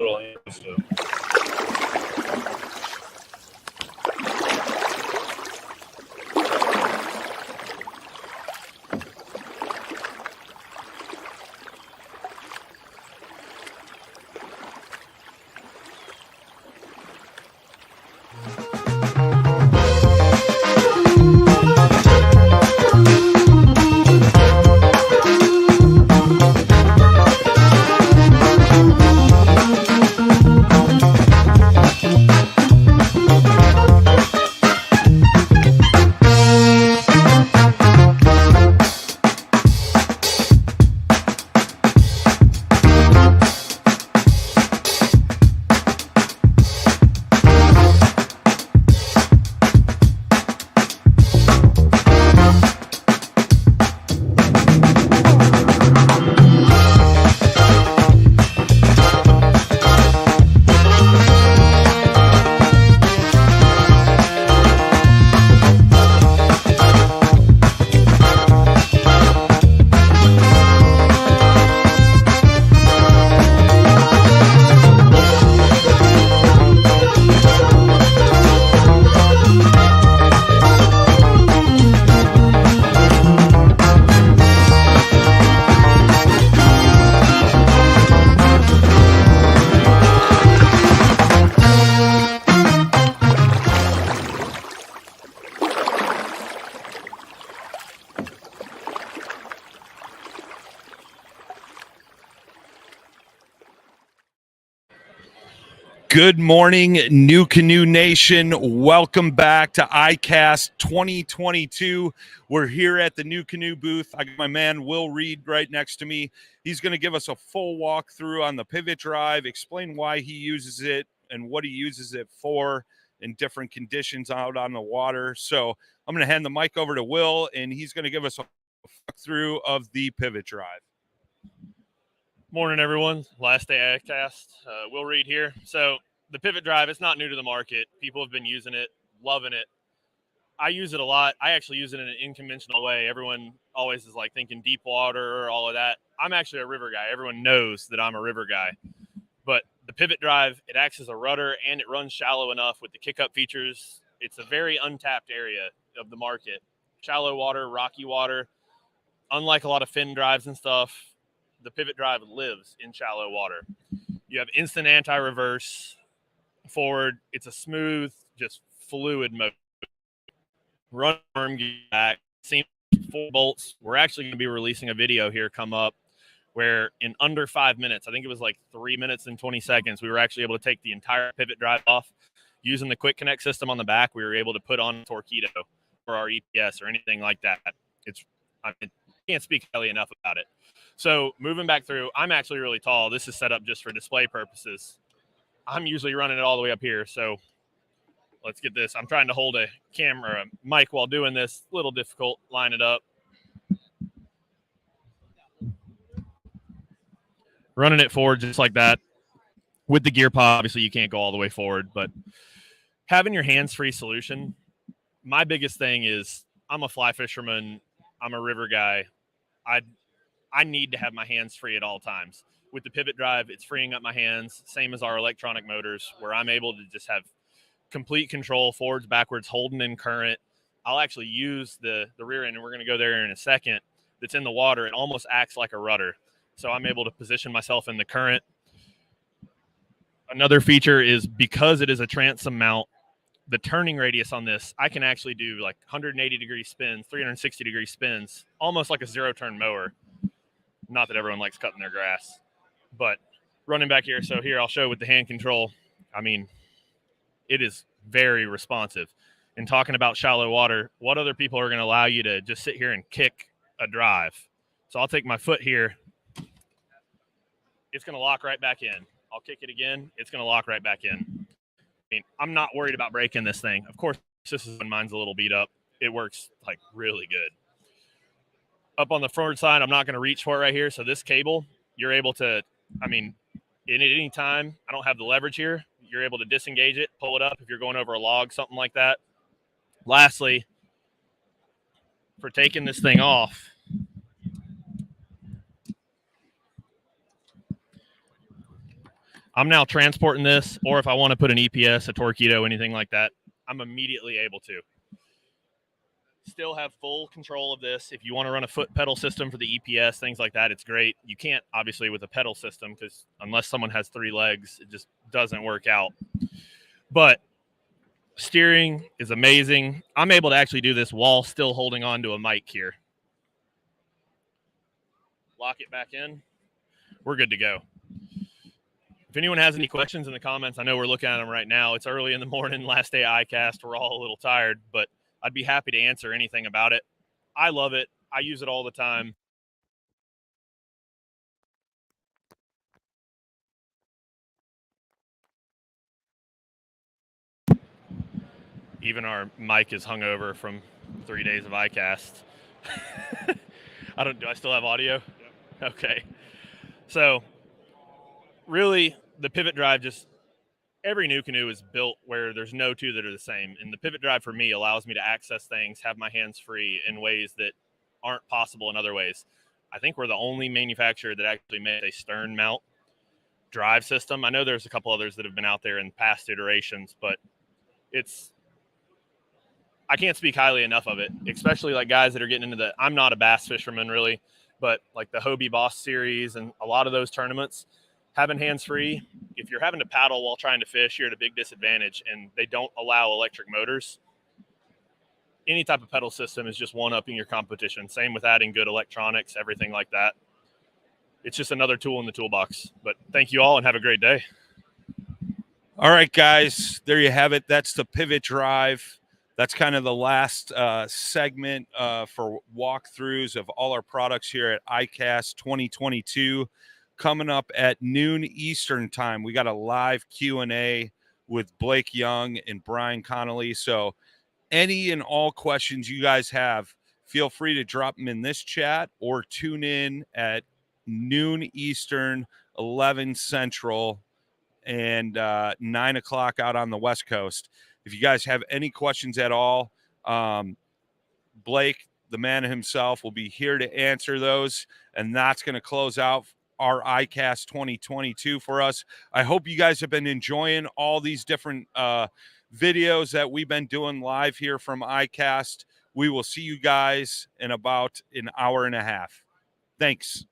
little interesting. Good morning, New Canoe Nation. Welcome back to ICast 2022. We're here at the New Canoe booth. I got my man Will Reed right next to me. He's going to give us a full walkthrough on the pivot drive, explain why he uses it and what he uses it for in different conditions out on the water. So I'm going to hand the mic over to Will, and he's going to give us a walkthrough of the pivot drive. Morning, everyone. Last day ICast. Will Reed here. So the pivot drive, it's not new to the market. People have been using it, loving it. I use it a lot. I actually use it in an unconventional way. Everyone always is like thinking deep water or all of that. I'm actually a river guy. Everyone knows that I'm a river guy. But the pivot drive, it acts as a rudder and it runs shallow enough with the kick-up features. It's a very untapped area of the market. Shallow water, rocky water. Unlike a lot of fin drives and stuff, the pivot drive lives in shallow water. You have instant anti-reverse forward. It's a smooth, just fluid motion. Run arm back. Seam 4 bolts. We're actually going to be releasing a video here come up where in under 5 minutes, I think it was like 3 minutes and 20 seconds, we were actually able to take the entire pivot drive off. Using the quick connect system on the back, we were able to put on a Torpedo or our EPS or anything like that. I can't speak highly enough about it. So moving back through, I'm actually really tall. This is set up just for display purposes. I'm usually running it all the way up here. So let's get this. I'm trying to hold a camera, a mic while doing this. A little difficult. Line it up. Running it forward just like that. With the gear pod, obviously you can't go all the way forward, but having your hands-free solution, my biggest thing is I'm a fly fisherman. I'm a river guy. I need to have my hands free at all times. With the pivot drive, it's freeing up my hands, same as our electronic motors, where I'm able to just have complete control, forwards, backwards, holding in current. I'll actually use the rear end, and we're going to go there in a second, that's in the water. It almost acts like a rudder. So I'm able to position myself in the current. Another feature is because it is a transom mount, the turning radius on this, I can actually do like 180-degree spins, 360-degree spins, almost like a zero-turn mower. Not that everyone likes cutting their grass, but running back here. So here I'll show with the hand control. I mean, it is very responsive. And talking about shallow water, what other people are going to allow you to just sit here and kick a drive? So I'll take my foot here. It's going to lock right back in. I'll kick it again. It's going to lock right back in. I mean, I'm not worried about breaking this thing. Of course, this is when mine's a little beat up. It works like really good. Up on the forward side, I'm not going to reach for it right here. So this cable, you're able to, I mean, at any time, I don't have the leverage here. You're able to disengage it, pull it up if you're going over a log, something like that. Lastly, for taking this thing off, I'm now transporting this, or if I want to put an EPS, a Torqeedo, anything like that, I'm immediately able to. Still have full control of this. If you want to run a foot pedal system for the EPS, things like that, it's great. You can't, obviously, with a pedal system, because unless someone has 3 legs, it just doesn't work out. But steering is amazing. I'm able to actually do this while still holding on to a mic here. Lock it back in. We're good to go. If anyone has any questions in the comments, I know we're looking at them right now. It's early in the morning, last day of ICast. We're all a little tired, but I'd be happy to answer anything about it. I love it. I use it all the time. Even our mic is hungover from 3 days of ICast. Do I still have audio? Yep. Okay. So really, the pivot drive, just every new canoe is built where there's no two that are the same. And the pivot drive for me allows me to access things, have my hands free in ways that aren't possible in other ways. I think we're the only manufacturer that actually made a stern mount drive system. I know there's a couple others that have been out there in past iterations, but I can't speak highly enough of it, especially like guys that are getting into I'm not a bass fisherman really, but like the Hobie Boss series and a lot of those tournaments, having hands free, if you're having to paddle while trying to fish, you're at a big disadvantage, and they don't allow electric motors. Any type of pedal system is just one-upping your competition. Same with adding good electronics, everything like that. It's just another tool in the toolbox. But thank you all and have a great day. All right, guys, there you have it. That's the pivot drive. That's kind of the last segment for walkthroughs of all our products here at ICast 2022. Coming up at noon Eastern time, we got a live Q&A with Blake Young and Brian Connolly. So any and all questions you guys have, feel free to drop them in this chat or tune in at noon Eastern, 11 Central, and 9 o'clock out on the West Coast. If you guys have any questions at all, Blake, the man himself, will be here to answer those. And that's going to close out our ICast 2022 for us. I hope you guys have been enjoying all these different videos that we've been doing live here from ICast. We will see you guys in about an hour and a half. Thanks.